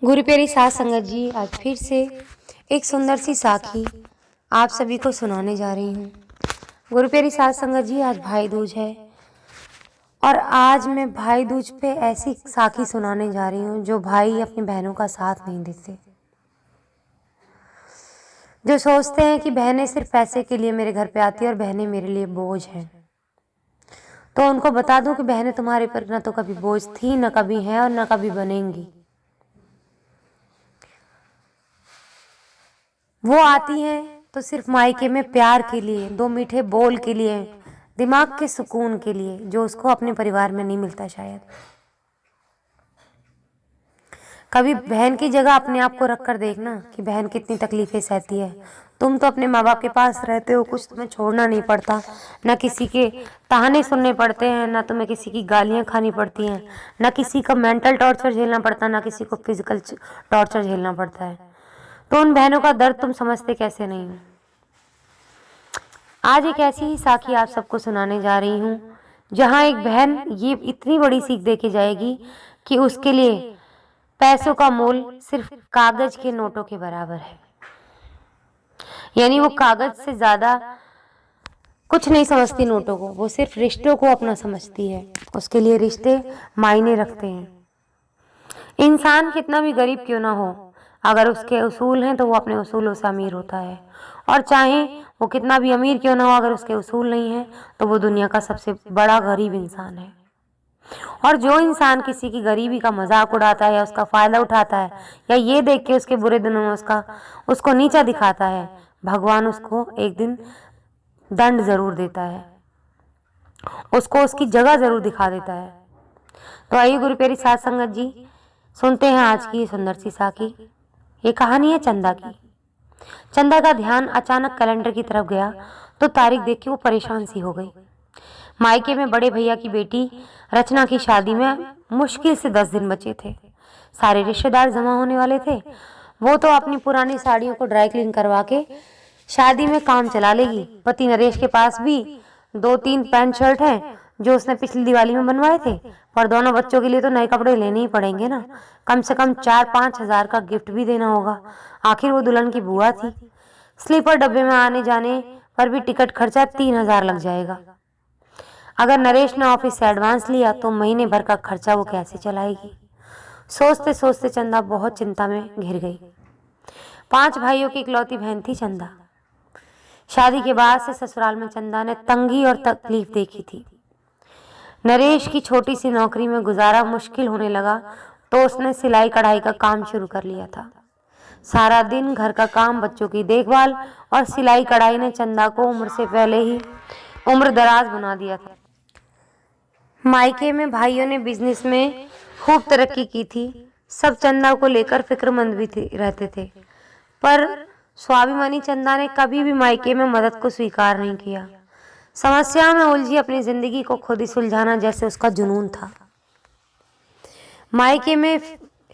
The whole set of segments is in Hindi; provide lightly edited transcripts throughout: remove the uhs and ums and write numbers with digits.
गुरु प्यारी साध संगत जी, आज फिर से एक सुंदर सी साखी आप सभी को सुनाने जा रही हूँ। गुरु प्यारी साध संगत जी, आज भाई दूज है और आज मैं भाई दूज पे ऐसी साखी सुनाने जा रही हूँ जो भाई अपनी बहनों का साथ नहीं देते, जो सोचते हैं कि बहनें सिर्फ पैसे के लिए मेरे घर पे आती है और बहनें मेरे लिए बोझ हैं। तो उनको बता दूं कि बहनें तुम्हारे पर न तो कभी बोझ थी, न कभी हैं और न कभी बनेंगी। वो आती हैं तो सिर्फ मायके में प्यार के लिए, दो मीठे बोल के लिए, दिमाग के सुकून के लिए, जो उसको अपने परिवार में नहीं मिलता शायद। कभी बहन की जगह अपने आप को रख कर देखना कि बहन कितनी तकलीफें सहती है। तुम तो अपने माँ बाप के पास रहते हो, कुछ तुम्हें छोड़ना नहीं पड़ता, न किसी के ताने सुनने पड़ते हैं, न तुम्हें किसी की गालियाँ खानी पड़ती हैं, न किसी का मेंटल टॉर्चर झेलना पड़ता, न किसी को फिजिकल टॉर्चर झेलना पड़ता है। तो उन बहनों का दर्द तुम समझते कैसे नहीं हो। आज एक ऐसी ही साखी आप सबको सुनाने जा रही हूँ जहाँ एक बहन ये इतनी बड़ी सीख दे के जाएगी कि उसके लिए पैसों का मोल सिर्फ कागज के नोटों के बराबर है। यानी वो कागज से ज्यादा कुछ नहीं समझती नोटों को, वो सिर्फ रिश्तों को अपना समझती है। उसके लिए रिश्ते मायने रखते हैं। इंसान कितना भी गरीब क्यों ना हो, अगर उसके उसूल हैं तो वो अपने उसूलों से अमीर होता है, और चाहे वो कितना भी अमीर क्यों ना हो, अगर उसके उसूल नहीं है तो वो दुनिया का सबसे बड़ा गरीब इंसान है। और जो इंसान किसी की गरीबी का मजाक उड़ाता है या उसका फायदा उठाता है या ये देख के उसके बुरे दिनों में उसको नीचा दिखाता है, भगवान उसको एक दिन दंड जरूर देता है, उसको उसकी जगह जरूर दिखा देता है। तो आइए गुरु प्यारी साध संगत जी, सुनते हैं आज की सुंदर सी साखी। ये कहानी है चंदा की। चंदा का ध्यान अचानक कैलेंडर की तरफ गया तो तारीख देख के वो परेशान सी हो गई। मायके में बड़े भैया की बेटी रचना की शादी में मुश्किल से 10 दिन बचे थे। सारे रिश्तेदार जमा होने वाले थे। वो तो अपनी पुरानी साड़ियों को ड्राई क्लीन करवा के शादी में काम चला लेगी। पति नरेश के पास भी 2-3 पैंट शर्ट हैं जो उसने पिछली दिवाली में बनवाए थे, पर दोनों बच्चों के लिए तो नए कपड़े लेने ही पड़ेंगे ना। कम से कम 4-5 हजार का गिफ्ट भी देना होगा, आखिर वो दुल्हन की बुआ थी। स्लीपर डब्बे में आने जाने पर भी टिकट खर्चा 3,000 लग जाएगा। अगर नरेश ने ऑफिस से एडवांस लिया तो महीने भर का खर्चा वो कैसे चलाएगी। सोचते सोचते चंदा बहुत चिंता में घिर गई। 5 भाइयों की इकलौती बहन थी चंदा। शादी के बाद से ससुराल में चंदा ने तंगी और तकलीफ देखी थी। नरेश की छोटी सी नौकरी में गुजारा मुश्किल होने लगा तो उसने सिलाई कढ़ाई का काम शुरू कर लिया था। सारा दिन घर का काम, बच्चों की देखभाल और सिलाई कढ़ाई ने चंदा को उम्र से पहले ही उम्र दराज बना दिया था। मायके में भाइयों ने बिजनेस में खूब तरक्की की थी। सब चंदा को लेकर फिक्रमंद भी रहते थे, पर स्वाभिमानी चंदा ने कभी भी मायके में मदद को स्वीकार नहीं किया। समस्या में उलझी अपनी जिंदगी को खुद ही सुलझाना जैसे उसका जुनून था। मायके में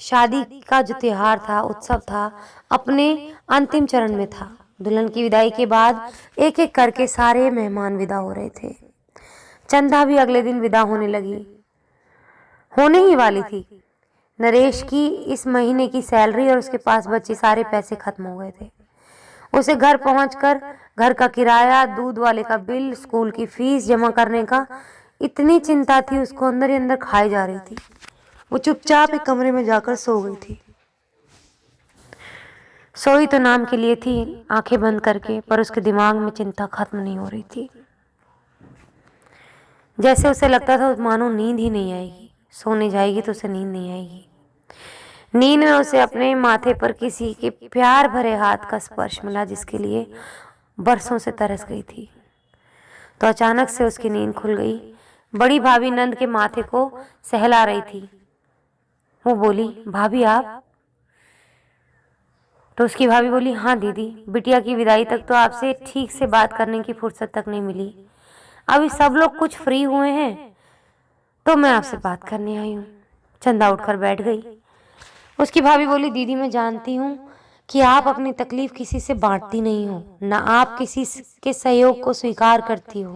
शादी का जो त्योहार था, उत्सव था, अपने अंतिम चरण में था। दुल्हन की विदाई के बाद एक एक करके सारे मेहमान विदा हो रहे थे। चंदा भी अगले दिन विदा होने ही वाली थी। नरेश की इस महीने की सैलरी और उसके पास बचे सारे पैसे खत्म हो गए थे। उसे घर पहुंचकर घर का किराया, दूध वाले का बिल, स्कूल की फीस जमा करने का इतनी चिंता थी, उसको अंदर ही अंदर खाई जा रही थी। वो चुपचाप एक कमरे में जाकर सो गई थी। सोई तो नाम के लिए थी, आंखें बंद करके, पर उसके दिमाग में चिंता खत्म नहीं हो रही थी। जैसे उसे लगता था मानो नींद ही नहीं आएगी, सोने जाएगी तो उसे नींद नहीं आएगी। नींद में उसे अपने माथे पर किसी के प्यार भरे हाथ का स्पर्श मिला जिसके लिए बरसों से तरस गई थी। तो अचानक से उसकी नींद खुल गई। बड़ी भाभी नंद के माथे को सहला रही थी। वो बोली, भाभी आप? तो उसकी भाभी बोली, हाँ दीदी, बिटिया की विदाई तक तो आपसे ठीक से बात करने की फुर्सत तक नहीं मिली। अभी सब लोग कुछ फ्री हुए हैं तो मैं आपसे बात करने आई हूँ। चंदा उठकर बैठ गई। उसकी भाभी बोली, दीदी मैं जानती हूँ कि आप अपनी तकलीफ किसी से बांटती नहीं हो, ना आप किसी के सहयोग को स्वीकार करती हो,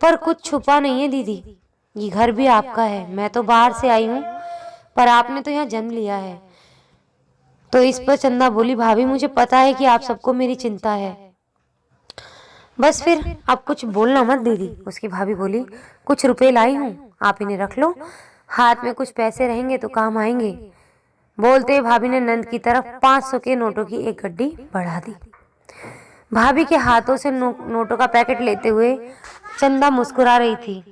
पर कुछ छुपा नहीं है दीदी, ये घर भी आपका है। मैं तो बाहर से आई हूँ पर आपने तो यहाँ जन्म लिया है। तो इस पर चंदा बोली, भाभी मुझे पता है कि आप सबको मेरी चिंता है, बस फिर आप कुछ बोलना मत दीदी। उसकी भाभी बोली, कुछ रुपए लाई हूँ, आप इन्हें रख लो, हाथ में कुछ पैसे रहेंगे तो काम आएंगे। बोलते ही भाभी ने नंद की तरफ 500 के नोटों की एक गड्डी बढ़ा दी। भाभी के हाथों से नोटों का पैकेट लेते हुए चंदा मुस्कुरा रही थी।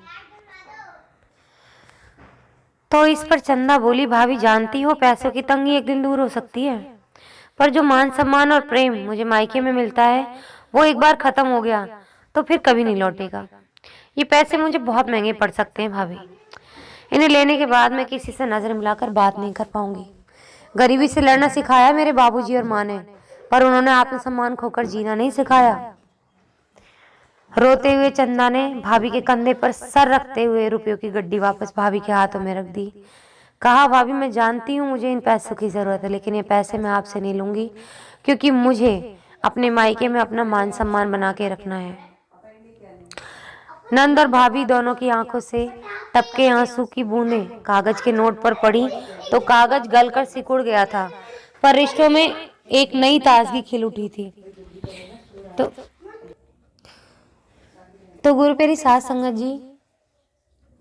तो इस पर चंदा बोली, भाभी जानती हो पैसों की तंगी एक दिन दूर हो सकती है, पर जो मान सम्मान और प्रेम मुझे मायके में मिलता है वो एक बार खत्म हो गया तो फिर कभी नहीं लौटेगा। ये पैसे मुझे बहुत महंगे पड़ सकते हैं भाभी, इन्हें लेने के बाद मैं किसी से नजर मिलाकर बात नहीं कर पाऊंगी। गरीबी से लड़ना सिखाया मेरे बाबूजी और माँ ने, पर उन्होंने आत्मसम्मान खोकर जीना नहीं सिखाया। रोते हुए चंदा ने भाभी के कंधे पर सर रखते हुए रुपयों की गड्डी वापस भाभी के हाथों में रख दी। कहा, भाभी मैं जानती हूँ मुझे इन पैसों की जरूरत है, लेकिन ये पैसे मैं आपसे नहीं लूंगी, क्योंकि मुझे अपने मायके में अपना मान सम्मान बना के रखना है। नंद और भाभी दोनों की आंखों से टपके आंसू की बूंदें कागज के नोट पर पड़ी तो कागज गलकर सिकुड़ गया था, पर रिश्तों में एक नई ताजगी खिल उठी थी। तो गुरु प्यारी साध संगत जी,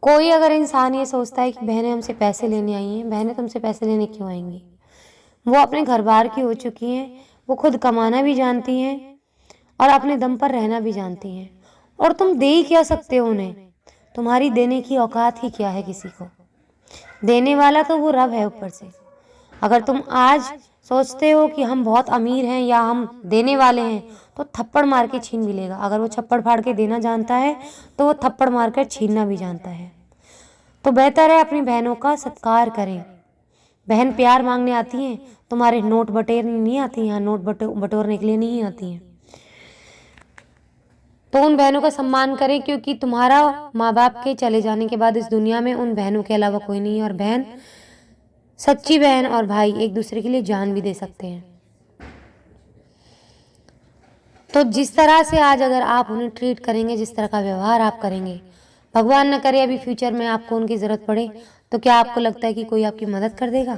कोई अगर इंसान ये सोचता है कि बहनें हमसे पैसे लेने आई हैं, बहनें तुमसे पैसे लेने क्यों आएंगी? वो अपने घर बार की हो चुकी हैं, वो खुद कमाना भी जानती हैं और अपने दम पर रहना भी जानती हैं, और तुम दे ही क्या सकते हो उन्हें? तुम्हारी देने की औकात ही क्या है किसी को? देने वाला तो वो रब है ऊपर से। अगर तुम आज सोचते हो कि हम बहुत अमीर हैं या हम देने वाले हैं, तो थप्पड़ मार के छीन भी लेगा। अगर वो छप्पड़ फाड़ के देना जानता है तो वो थप्पड़ मार कर छीनना भी जानता है। तो बेहतर है अपनी बहनों का सत्कार करें। बहन प्यार मांगने आती हैं, तुम्हारे नोट बटेरने नहीं आती हैं, नोट बटोरने के लिए नहीं आती हैं। तो उन बहनों का सम्मान करें, क्योंकि तुम्हारा माँ बाप के चले जाने के बाद इस दुनिया में उन बहनों के अलावा कोई नहीं है। और बहन, सच्ची बहन और भाई एक दूसरे के लिए जान भी दे सकते हैं। तो जिस तरह से आज अगर आप उन्हें ट्रीट करेंगे, जिस तरह का व्यवहार आप करेंगे, भगवान न करे अभी फ्यूचर में आपको उनकी जरूरत पड़े, तो क्या आपको लगता है कि कोई आपकी मदद कर देगा?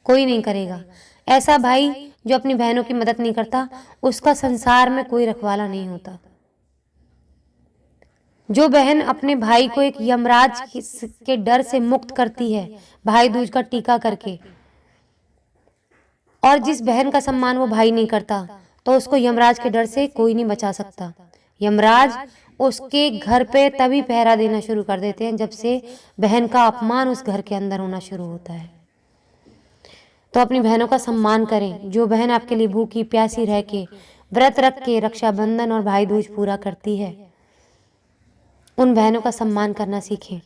कोई नहीं करेगा। ऐसा भाई जो अपनी बहनों की मदद नहीं करता, उसका संसार में कोई रखवाला नहीं होता। जो बहन अपने भाई को एक यमराज के डर से मुक्त करती है, भाई दूज का टीका करके, और जिस बहन का सम्मान वो भाई नहीं करता, तो उसको यमराज के डर से कोई नहीं बचा सकता। यमराज उसके घर पे तभी पहरा देना शुरू कर देते हैं जब से बहन का अपमान उस घर के अंदर होना शुरू होता है। तो अपनी बहनों का सम्मान करें। जो बहन आपके लिए भूखी प्यासी रह के, व्रत रख के रक्षाबंधन और भाई दूज पूरा करती है, उन बहनों का सम्मान करना सीखें।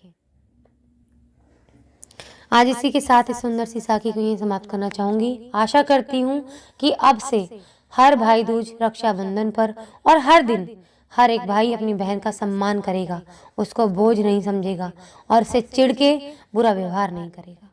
आज इसी के साथ इस सुंदर सी साखी को यहीं समाप्त करना चाहूंगी। आशा करती हूँ कि अब से हर भाई दूज, रक्षाबंधन पर और हर दिन हर एक भाई अपनी बहन का सम्मान करेगा, उसको बोझ नहीं समझेगा और उससे चिढ़ के बुरा व्यवहार नहीं करेगा।